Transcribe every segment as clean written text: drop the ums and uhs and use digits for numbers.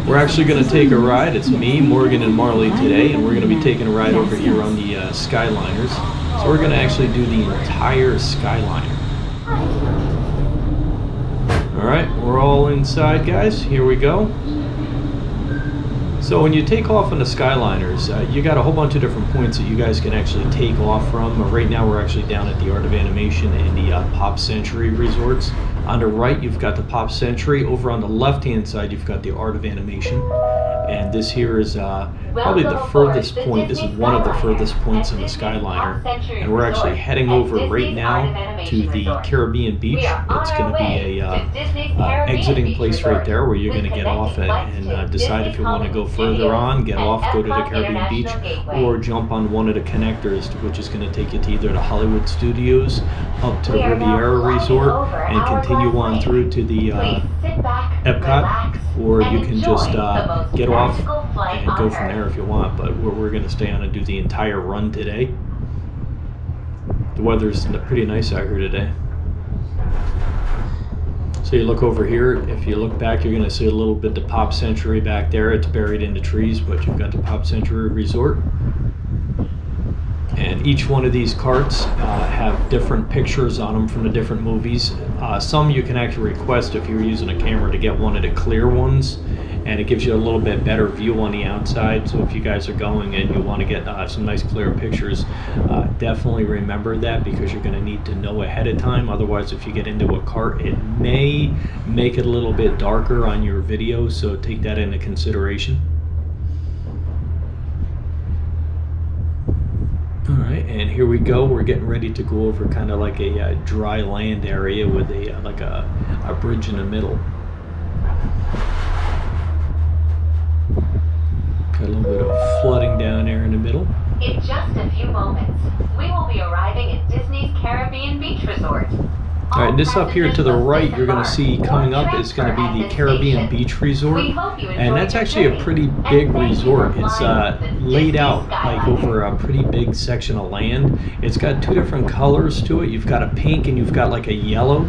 We're actually going to take a ride. It's me, Morgan, and Marley today, and we're going to be taking a ride over here on the Skyliners. So we're going to actually do the entire Skyliner. Alright, we're all inside, guys. Here we go. So when you take off on the Skyliners, you got a whole bunch of different points that you guys can actually take off from. Right now we're actually down at the Art of Animation and the Pop Century resorts. On the right you've got the Pop Century. Over on the left hand side you've got the Art of Animation. And this here is probably the furthest point. This is one of the furthest points in the Skyliner. And we're actually heading over right now to the Caribbean Beach. It's going to be a exiting place right there where you're going to get off and decide if you want to go further on, get off, go to the Caribbean Beach, or jump on one of the connectors, which is going to take you to either the Hollywood Studios, up to the Riviera Resort, and continue on through to the Epcot, or you can just get off and go from there if you want. But we're going to stay on and do the entire run today. The weather's pretty nice out here today. So you look over here, if you look back, you're going to see a little bit the Pop Century back there. It's buried in the trees, but you've got the Pop Century Resort. And each one of these carts have different pictures on them from the different movies. Some you can actually request if you're using a camera to get one of the clear ones, and it gives you a little bit better view on the outside. So if you guys are going and you want to get some nice clear pictures, definitely remember that, because you're going to need to know ahead of time. Otherwise, if you get into a cart, it may make it a little bit darker on your video, so take that into consideration. Alright, and here we go. We're getting ready to go over kind of like a dry land area with a like a bridge in the middle. Got a little bit of flooding down there in the middle. In just a few moments, we will be arriving at Disney's Caribbean Beach Resort. Alright, this up here to the right you're going to see coming up is going to be the Caribbean Beach Resort, and that's actually a pretty big resort. It's laid out like over a pretty big section of land. It's got two different colors to it. You've got a pink and you've got like a yellow.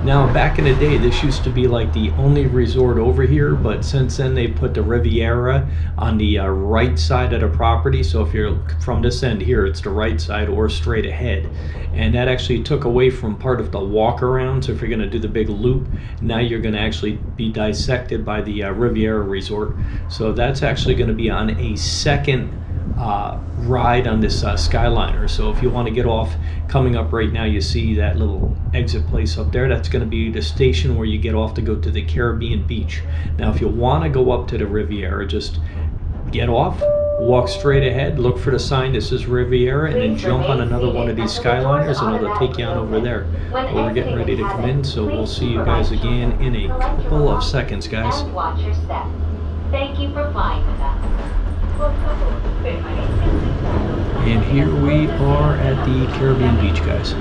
Now back in the day this used to be like the only resort over here, but since then they put the Riviera on the right side of the property. So if you're from this end here, it's the right side or straight ahead, and that actually took away from part of the walk around. So if you're going to do the big loop, now you're going to actually be dissected by the Riviera Resort. So that's actually going to be on a second ride on this Skyliner. So if you want to get off, coming up right now you see that little exit place up there. That's going to be the station where you get off to go to the Caribbean Beach. Now if you want to go up to the Riviera, just get off, walk straight ahead, look for the sign that says Riviera, and then jump on another one of these Skyliners and it'll take you on over there. But we're getting ready to come in, so we'll see you guys again in a couple of seconds, guys. Watch your step. Thank you for flying with us. And here we are at the Caribbean Beach, guys.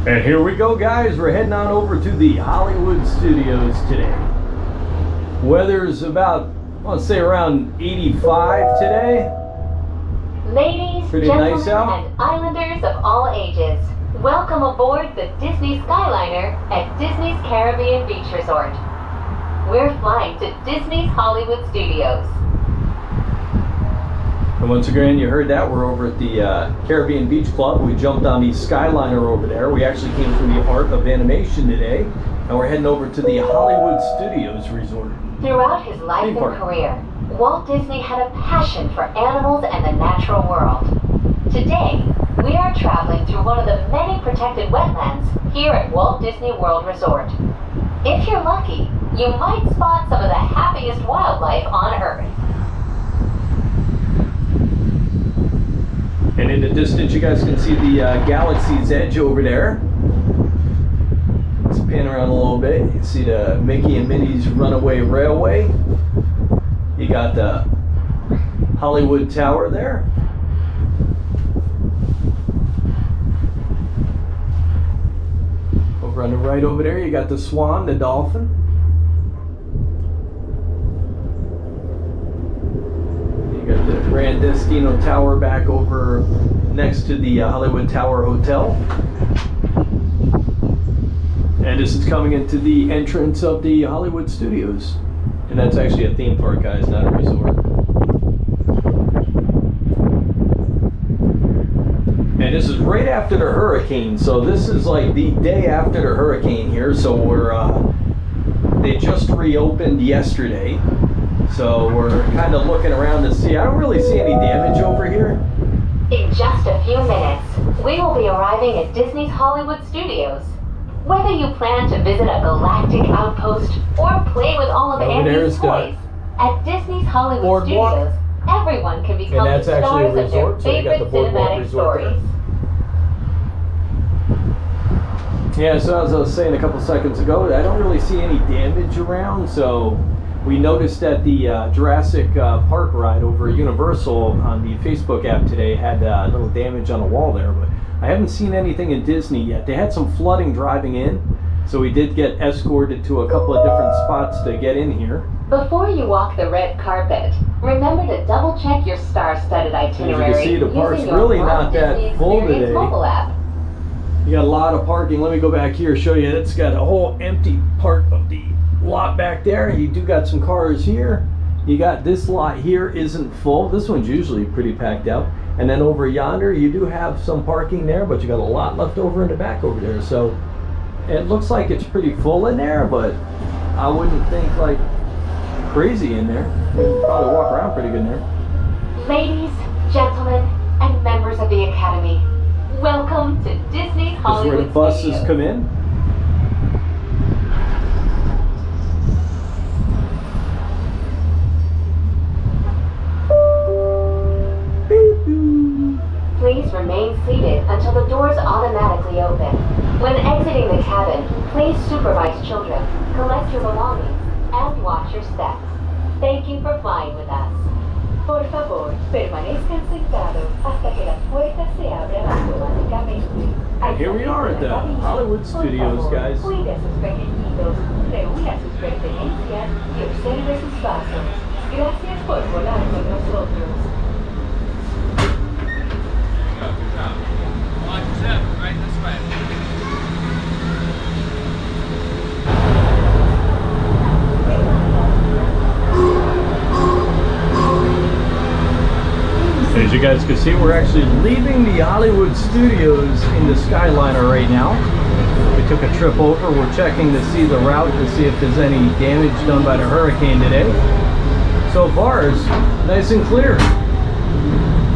And here we go, guys. We're heading on over to the Hollywood Studios today. Weather's about, let's say, around 85 today. Ladies, pretty gentlemen, nice out. And islanders of all ages, welcome aboard the Disney Skyliner at Disney's Caribbean Beach Resort. We're flying to Disney's Hollywood Studios. And once again, you heard that, we're over at the Caribbean Beach Club. We jumped on the Skyliner over there. We actually came from the Art of Animation today, and we're heading over to the Hollywood Studios Resort. Throughout his life Theme and park. career, Walt Disney had a passion for animals and the natural world. Today, we are traveling through one of the many protected wetlands here at Walt Disney World Resort. If you're lucky, you might spot some of the happiest wildlife on Earth. And in the distance, you guys can see the Galaxy's Edge over there. Let's pan around a little bit. You can see the Mickey and Minnie's Runaway Railway. You got the Hollywood Tower there. Over on the right over there, you got the Swan, the Dolphin. You got the Grand Destino Tower back over next to the Hollywood Tower Hotel. And this is coming into the entrance of the Hollywood Studios. And that's actually a theme park, guys, not a resort. And this is right after the hurricane, so this is like the day after the hurricane here. So they just reopened yesterday. So we're kind of looking around to see. I don't really see any damage over here. In just a few minutes, we will be arriving at Disney's Hollywood Studios. Whether you plan to visit a galactic outpost or play with all of Andy's toys, at Disney's Hollywood Boardwalk. Studios, everyone can become And that's the actually a stars of their resort, so you got favorite the Boardwalk cinematic Resort there. stories. Yeah, so as I was saying a couple seconds ago, I don't really see any damage around. So we noticed that the Jurassic Park ride over at Universal on the Facebook app today had a little damage on the wall there, but I haven't seen anything in Disney yet. They had some flooding driving in, so we did get escorted to a couple of different spots to get in here. Before you walk the red carpet, remember to double check your star-studded itinerary see, the park's using your really Walt not that Disney full Experience today. mobile app. You got a lot of parking. Let me go back here, show you. It's got a whole empty part of the lot back there. You do got some cars here. You got this lot here isn't full. This one's usually pretty packed out. And then over yonder, you do have some parking there, but you got a lot left over in the back over there. So it looks like it's pretty full in there, but I wouldn't think like crazy in there. You can probably walk around pretty good in there. Ladies, gentlemen, and members of the Academy, welcome to Disney's This is Hollywood where the buses Studios. come in. Please remain seated until the doors automatically open. When exiting the cabin, please supervise children, collect your belongings, and watch your steps. Thank you for flying with us. Por favor, permanezcan sentados hasta que las puertas se abran automáticamente. Here we are at the Hollywood Studios, guys. Cuide a sus pequeñitos, reúna sus pertenencias y observe sus pasos. Gracias por volar con nosotros. Watch yourself, right this way. As you guys can see, we're actually leaving the Hollywood Studios in the Skyliner right now. We took a trip over. We're checking to see the route to see if there's any damage done by the hurricane today. So far, it's nice and clear.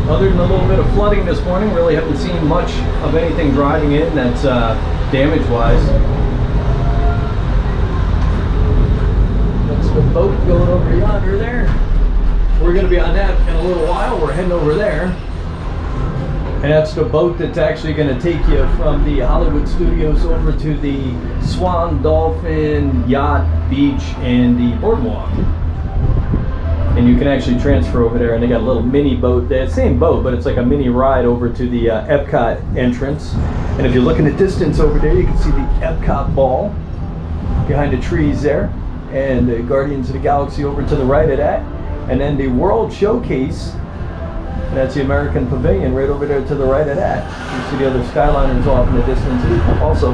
Other than a little bit of flooding this morning, really haven't seen much of anything driving in that's damage-wise. That's the boat going over yonder there. We're going to be on that in a little while. We're heading over there. And that's the boat that's actually going to take you from the Hollywood Studios over to the Swan, Dolphin, Yacht, Beach, and the Boardwalk. And you can actually transfer over there, and they got a little mini boat there. Same boat, but it's like a mini ride over to the Epcot entrance. And if you look in the distance over there, you can see the Epcot ball behind the trees there. And the Guardians of the Galaxy over to the right of that. And then the World Showcase, and that's the American Pavilion right over there to the right of that. You see the other Skyliners off in the distance also.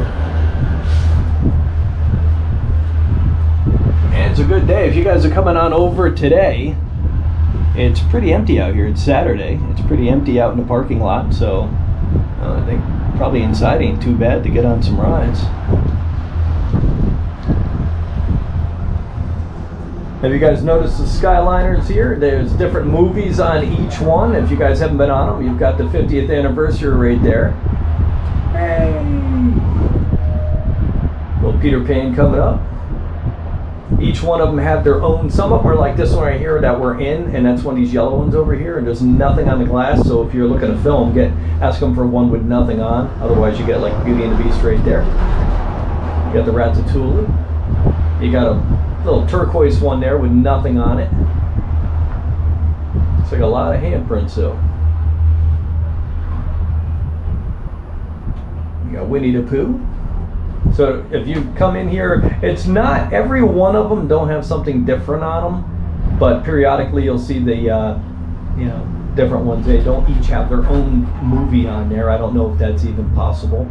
And it's a good day. If you guys are coming on over today, it's pretty empty out here. It's Saturday. It's pretty empty out in the parking lot, so I think probably inside ain't too bad to get on some rides. Have you guys noticed the Skyliners here? There's different movies on each one. If you guys haven't been on them, you've got the 50th anniversary right there. Hey! Little Peter Pan coming up. Each one of them have their own. Some of them are like this one right here that we're in, and that's one of these yellow ones over here, and there's nothing on the glass, so if you're looking at a film, ask them for one with nothing on. Otherwise you get like Beauty and the Beast right there. You got the Ratatouille. You got a little turquoise one there with nothing on it. It's like a lot of handprints though. You got Winnie the Pooh. So if you come in here, it's not every one of them don't have something different on them, but periodically you'll see the different ones. They don't each have their own movie on there. I don't know if that's even possible.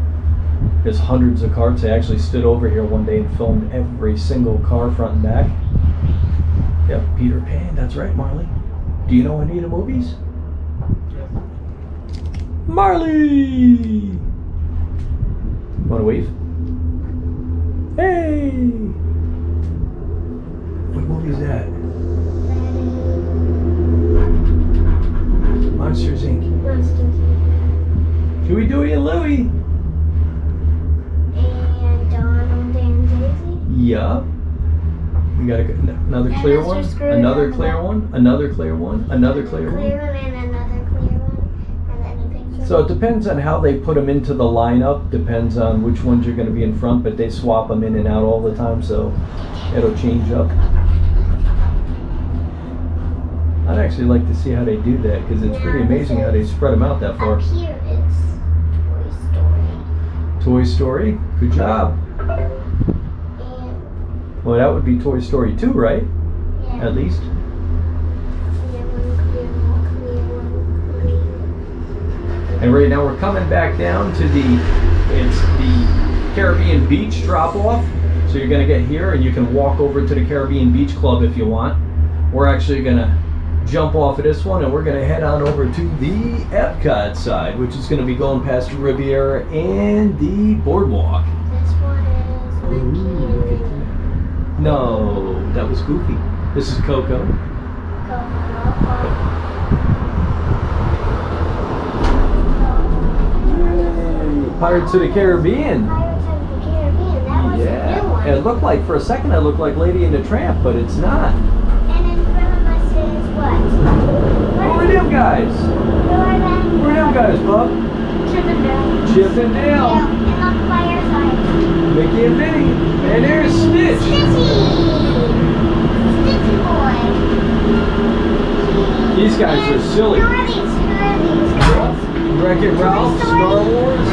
There's hundreds of cars. I actually stood over here one day and filmed every single car front and back. Yep, Peter Pan, that's right, Marley. Do you know any of the movies? Yes. Marley! Want to wave? Hey! What movie is that? Monsters Inc. Huey, Dewey, and Louie. Yeah. We got another clear one, another clear one, another clear one, another clear one. And another clear one, and then a picture. So it depends on how they put them into the lineup, depends on which ones you're going to be in front, but they swap them in and out all the time, so it'll change up. I'd actually like to see how they do that, because it's pretty amazing how they spread them out that far. Up here it's Toy Story. Toy Story, good job. Well, that would be Toy Story 2, right? Yeah. At least. Clear one. And right now we're coming back down to the Caribbean Beach drop-off. So you're going to get here and you can walk over to the Caribbean Beach Club if you want. We're actually going to jump off of this one and we're going to head on over to the Epcot side, which is going to be going past the Riviera and the boardwalk. This one is Mickey. No, that was Goofy. This is Coco. Pirates of the Caribbean. Pirates of the Caribbean. That was a new one. It looked like, for a second, it looked like Lady and the Tramp, but it's not. And in front of us is what? Who are them guys? Who are them? Who are them guys, Bob? Chip and Dale. Chip and Dale. Yeah, and on the fire side. Mickey and Minnie. And there's Stitch. Stitchy boy. These guys are silly. Who are these guys? Wreck-It Ralph, Star Wars.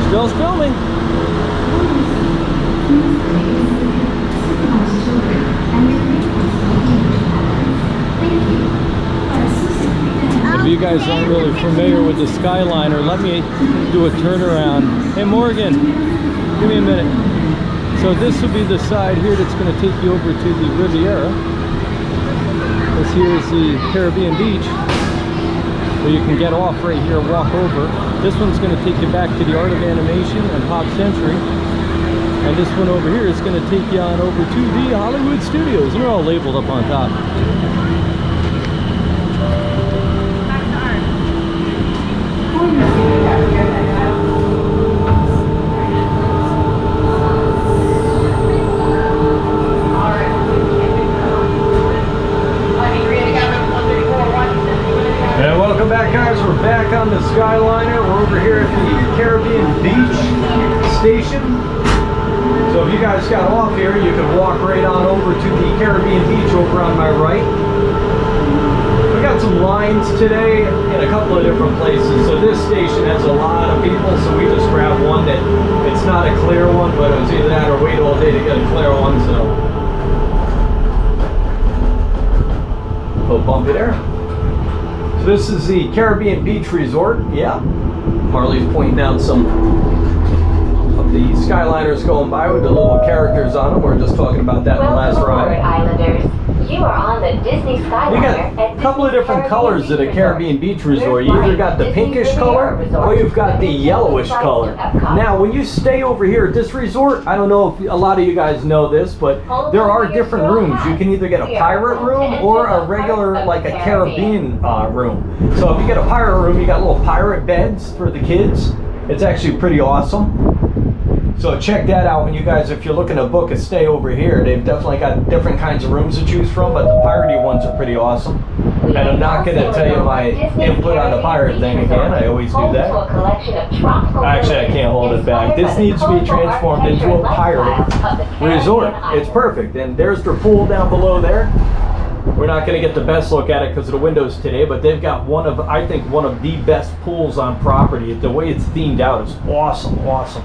Still filming. If you guys aren't really familiar with the Skyliner, let me do a turnaround. Hey Morgan, give me a minute. So this will be the side here that's going to take you over to the Riviera. This here is the Caribbean Beach, where you can get off right here, walk over. This one's going to take you back to the Art of Animation and Pop Century. And this one over here is going to take you on over to the Hollywood Studios. They're all labeled up on top. And welcome back, guys. We're back on the Skyliner. We're over here at the Caribbean Beach station. So if you guys got off here, you can walk right on over to the Caribbean Beach over on my right. We got some lines today in a couple of different places. So this station has a lot of people, so we just grabbed one that it's not a clear one, but it was either that or wait all day to get a clear one. So little bumpy there. So this is the Caribbean Beach Resort. Yeah, Marley's pointing out some of the Skyliners going by with the little characters on them. We were just talking about that in the last Welcome aboard, ride. Islanders. You are on the Disney Skyliner. You got a couple of different colors at a Caribbean Beach Resort. You either got the pinkish color or you've got the yellowish color. Now, when you stay over here at this resort, I don't know if a lot of you guys know this, but there are different rooms. You can either get a pirate room or a regular, like a Caribbean room. So if you get a pirate room, you got little pirate beds for the kids. It's actually pretty awesome. So check that out when you guys, if you're looking to book a stay over here, they've definitely got different kinds of rooms to choose from, but the piratey ones are pretty awesome. And I'm not going to tell you my input on the pirate thing again, I always do that. Actually, I can't hold it back. This needs to be transformed into a pirate resort. It's perfect. And there's their pool down below there. We're not going to get the best look at it because of the windows today, but they've got one of, I think, one of the best pools on property. The way it's themed out is awesome, awesome.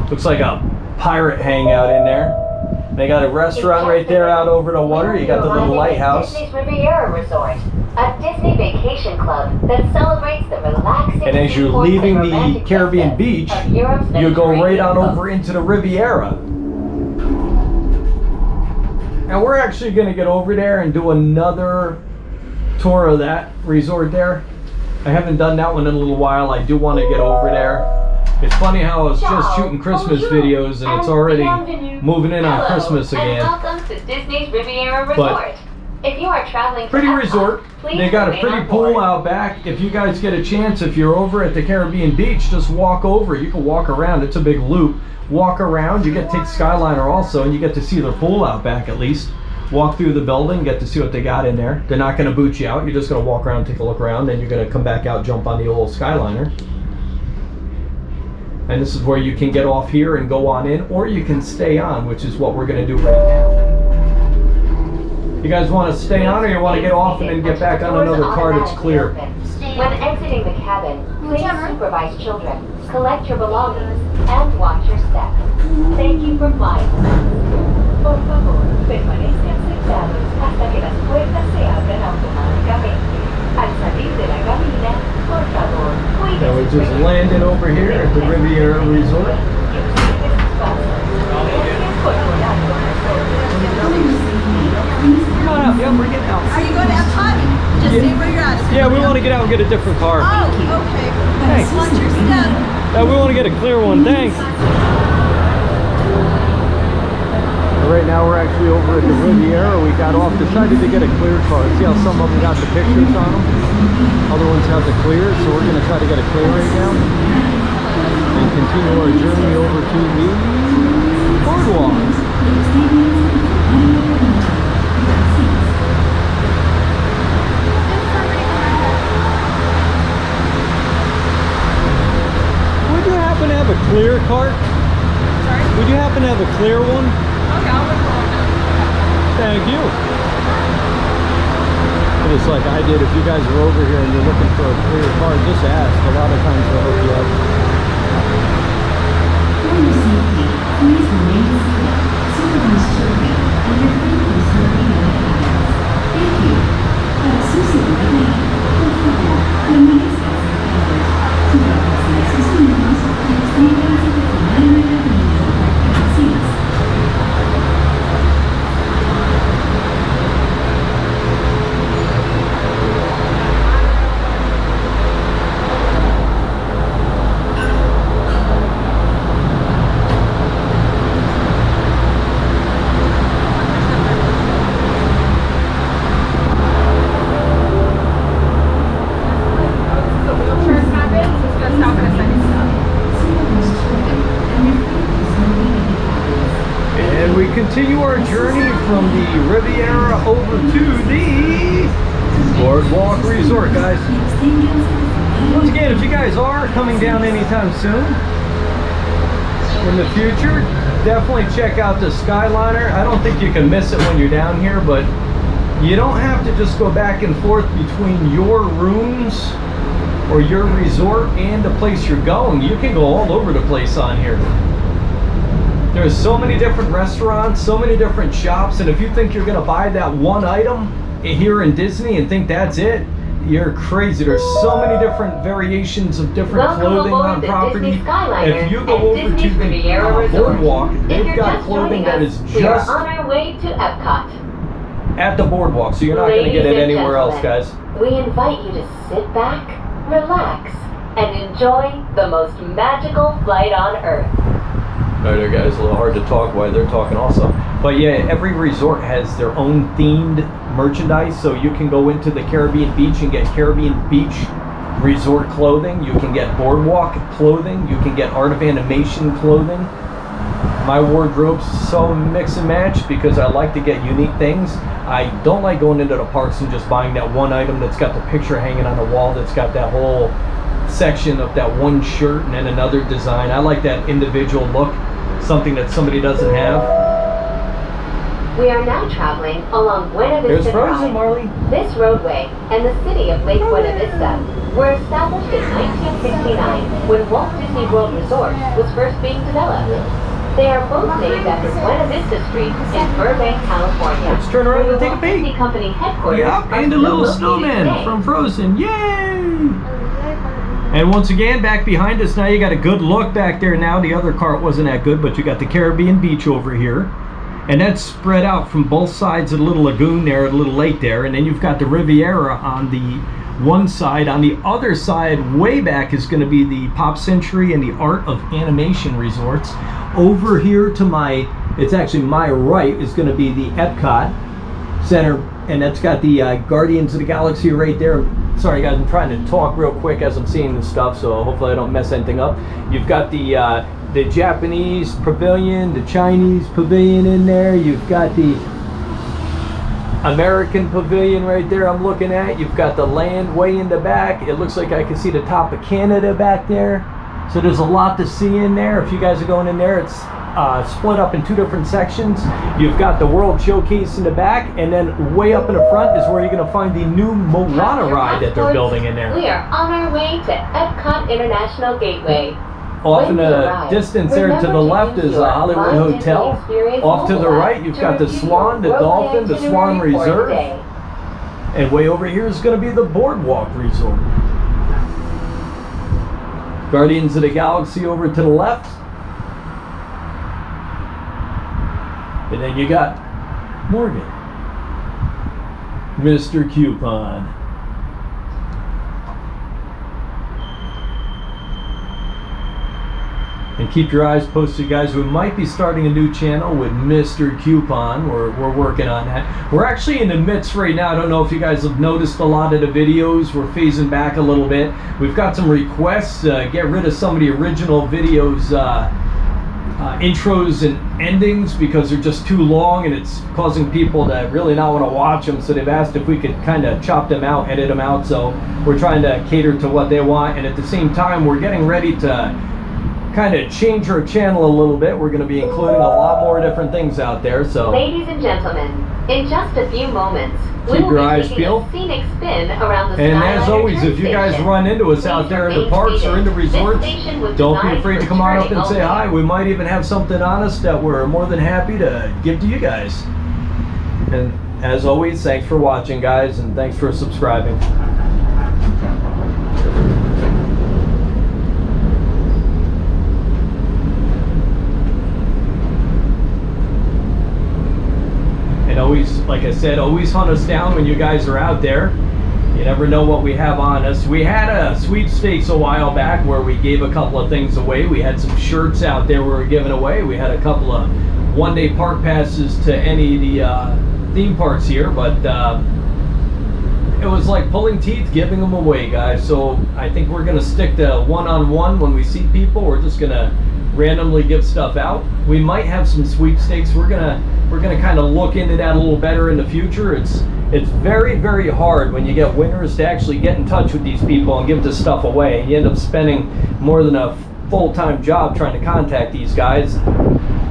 Looks like a pirate hangout in there. They got a restaurant right there out over the water. You got the little lighthouse. Disney's Riviera Resort, a Disney vacation club that celebrates the relaxing. And as you're leaving the Caribbean beach, you go right on over into the Riviera. And we're actually going to get over there and do another tour of that resort there. I haven't done that one in a little while. I do want to get over there. It's funny how I was just shooting Christmas videos and it's already moving in on Christmas again. Welcome to Disney's Riviera Resort. If you are traveling to pretty Epcot, resort. They got a pretty pool out back. If you guys get a chance, if you're over at the Caribbean beach, just walk over. You can walk around. It's a big loop. Walk around. You get to take Skyliner also, and you get to see their pool out back at least. Walk through the building, get to see what they got in there. They're not going to boot you out. You're just going to walk around, take a look around, then you're going to come back out, jump on the old Skyliner. And this is where you can get off here and go on in, or you can stay on, which is what we're going to do right now. You guys want to stay on, or you want to get off and then get back on another car that's clear? When exiting the cabin, please supervise children, collect your belongings, and watch your steps. Thank you for flying. Por favor, permanezcan sentados hasta que las puertas se abran automáticamente. Al salir de la cabina, por favor, cuide Now we sus just landed over here at the Riviera Resort. Come on out, yeah, we're getting out. Are you going to Epcot? Just stay where you're at. Yeah, we want to get out and get a different car. Oh, okay. Thanks. Watch your step. We want to get a clear one, thanks. Right now we're actually over at the Riviera. We got off, decided to get a clear car. See how some of them got the pictures on them? Other ones have the clear, so we're going to try to get a clear right now. And continue our journey over to the boardwalk. Would you happen to have a clear cart? Sorry? Would you happen to have a clear one? Okay, I'll look for it. Thank you. But it's like I did. If you guys are over here and you're looking for a clear card, just ask. A lot of times they'll hook you up. For your safety, please remain seated. Supervise children and your family smoking in the cabins. Thank you. Para su seguridad, por favor, permanezcan sentados. Súbanse a sus niños y absténganse de fumar en la cabina. Gracias. And we continue our journey from the Riviera over to the Boardwalk Resort, guys. Once again, if you guys are coming down anytime soon in the future, definitely check out the Skyliner. I don't think you can miss it when you're down here, but you don't have to just go back and forth between your rooms or your resort and the place you're going. You can go all over the place on here. There's so many different restaurants, so many different shops, and if you think you're gonna buy that one item here in Disney and think that's it, you're crazy. There's so many different variations of different clothing on property. If you go over to the boardwalk, they've got clothing that is just on our way to Epcot. at the boardwalk, so you're not going to get it Ladies and anywhere else, gentlemen, guys. We invite you to sit back, relax, and enjoy the most magical flight on Earth. Right there, guys, a little hard to talk while they're talking also. But yeah, every resort has their own themed merchandise, so you can go into the Caribbean beach and get Caribbean beach resort clothing. You can get boardwalk clothing. You can get art of animation clothing. My wardrobe's so mix and match because I like to get unique things. I don't like going into the parks and just buying that one item that's got the picture hanging on the wall, that's got that whole section of that one shirt and then another design. I like that individual look, something that somebody doesn't have. We are now traveling along Buena There's Vista Frozen, Drive. Marley. This roadway and the city of Lake Buena Vista were established in 1969 when Walt Disney World Resort was first being developed. They are both named after Buena Vista Street in Burbank, California. Let's turn around and take a Walt Disney peek. Company headquarters Yep, are and the still little located snowman today. from Frozen. Yay! And once again, back behind us now, you got a good look back there now. The other cart wasn't that good, but you got the Caribbean beach over here. And that's spread out from both sides of the little lagoon there, the little lake there. And then you've got the Riviera on the one side. On the other side, way back, is going to be the Pop Century and the Art of Animation resorts. Over here to my, it's actually my right, is going to be the Epcot Center. And that's got the Guardians of the Galaxy right there. Sorry guys, I'm trying to talk real quick as I'm seeing this stuff, so hopefully I don't mess anything up. You've got the Japanese pavilion, the Chinese pavilion in there. You've got the American pavilion right there I'm looking at. You've got the land way in the back. It looks like I can see the top of Canada back there. So there's a lot to see in there. If you guys are going in there, it's split up in two different sections. You've got the World Showcase in the back, and then way up in the front is where you're going to find the new Moana ride that they're building in there. We are on our way to Epcot International Gateway. Off in When you the arrive, distance there to the remember left use is your a Hollywood My Disney Hotel. Experience Off to the mobile right, app you've to got the review Swan, the your Dolphin, the Swan itinerary for Reserve. today. And way over here is going to be the Boardwalk Resort. Guardians of the Galaxy over to the left. And then you got Morgan, Mr. Coupon. And keep your eyes posted, guys. We might be starting a new channel with Mr. Coupon. We're working on that. We're actually in the midst right now. I don't know if you guys have noticed a lot of the videos. We're phasing back a little bit. We've got some requests to get rid of some of the original videos, intros and endings, because they're just too long and it's causing people to really not want to watch them. So they've asked if we could kind of chop them out, edit them out. So we're trying to cater to what they want. And at the same time, we're getting ready to kind of change our channel a little bit. We're going to be including a lot more different things out there. So Ladies and gentlemen, in just a few moments, we Keep will your be eyes taking peeled. a scenic spin around the and Skyliner as always, turn if you guys station. run into us Please out there in the remain parks or in the seated. This resorts, station was don't be designed afraid to for come on up turning and say only. hi. We might even have something on us that we're more than happy to give to you guys. And as always, thanks for watching, guys, and thanks for subscribing. And always, like I said, always hunt us down when you guys are out there. You never know what we have on us. We had a sweepstakes a while back where we gave a couple of things away. We had some shirts out there we were giving away. We had a couple of one-day park passes to any of the theme parks here, but it was like pulling teeth giving them away, guys. So I think we're gonna stick to one-on-one when we see people. We're just gonna randomly give stuff out. We might have some sweepstakes. We're gonna kind of look into that a little better in the future. It's very, very hard when you get winners to actually get in touch with these people and give the stuff away. You end up spending more than a full-time job trying to contact these guys.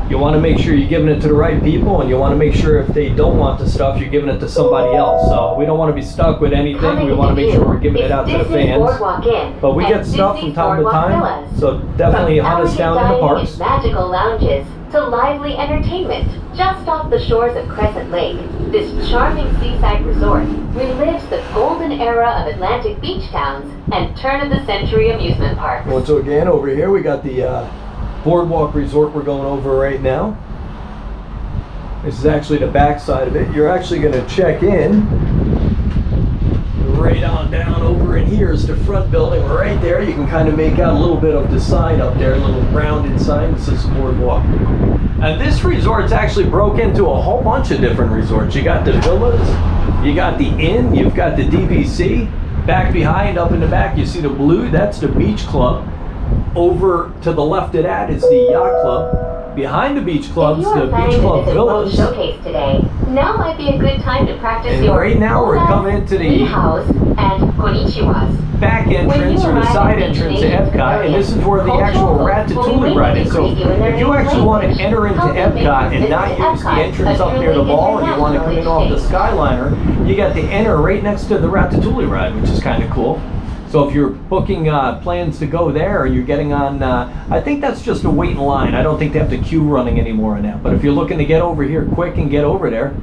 You want to make sure you're giving it to the right people, and you want to make sure if they don't want the stuff, you're giving it to somebody else. So we don't want to be stuck with anything. We want to make sure we're giving it out to the fans. But we get stuff from time to time, so definitely hunt us down in the parks. Magical lounges to lively entertainment just off the shores of Crescent Lake. This charming seaside resort relives the golden era of Atlantic beach towns and turn-of-the-century amusement parks. Well, so again, over here we got the Boardwalk Resort we're going over right now. This is actually the back side of it. You're actually going to check in. Right on down over in here is the front building right there. You can kind of make out a little bit of the sign up there, a little rounded sign that says boardwalk. And this resort's actually broke into a whole bunch of different resorts. You got the villas, you got the inn, you've got the DVC. Back behind, up in the back, you see the blue, that's the beach club. Over to the left of that is the yacht club. Behind the beach clubs, the beach club villas. Showcase today. Now might be a good time to practice And your right now we're coming into the house and konnichiwas. back entrance or the side entrance to Epcot, and this is where the actual Ratatouille ride is. So if you actually want to enter into Epcot and not use the entrance up near the ball, and you want to come in off the Skyliner, you got the enter right next to the Ratatouille ride, which is kind of cool. So if you're booking plans to go there, you're getting on, I think that's just a wait in line. I don't think they have the queue running anymore on that. But if you're looking to get over here quick and get over there,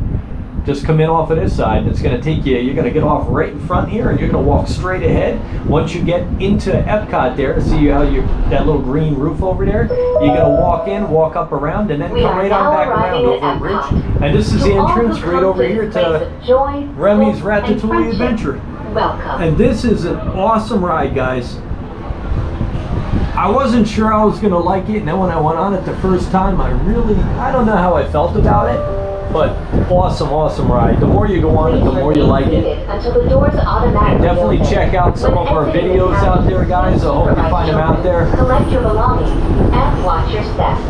just come in off of this side. It's going to take you, you're going to get off right in front here, and you're going to walk straight ahead. Once you get into Epcot there, see how that little green roof over there, you're going to walk in, walk up around, and then come right on back around over the bridge. And this is the entrance right over here to Remy's Ratatouille Adventure. Welcome. And this is an awesome ride, guys. I wasn't sure I was going to like it, and then when I went on it the first time, I don't know how I felt about it, but awesome ride. The more you go on it, the more you like it. Until the doors automatically And definitely open. check out some of our videos out there, guys. I hope you find them out there. Collect your belongings and watch your steps.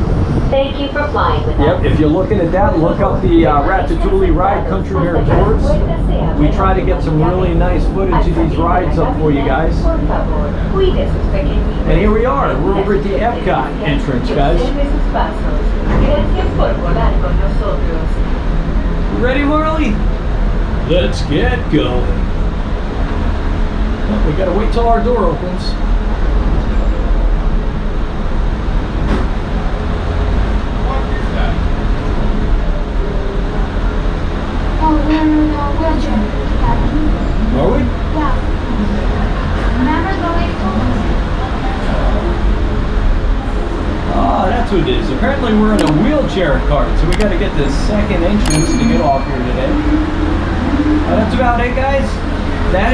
Thank you for flying with us. Yep, if you're looking at that, look up the Ratatouille Ride Country Air Tours. We try to get some really nice footage of these rides up for you guys. And here we are. We're over at the Epcot entrance, guys. Ready, Marley? Let's get going. Well, we gotta wait till our door opens. Oh, we're in a wheelchair. Are we? Yeah. Remember the way you told us? Oh, that's what it is. Apparently we're in a wheelchair cart, so we gotta get the second entrance to get off here today. That's about it, guys.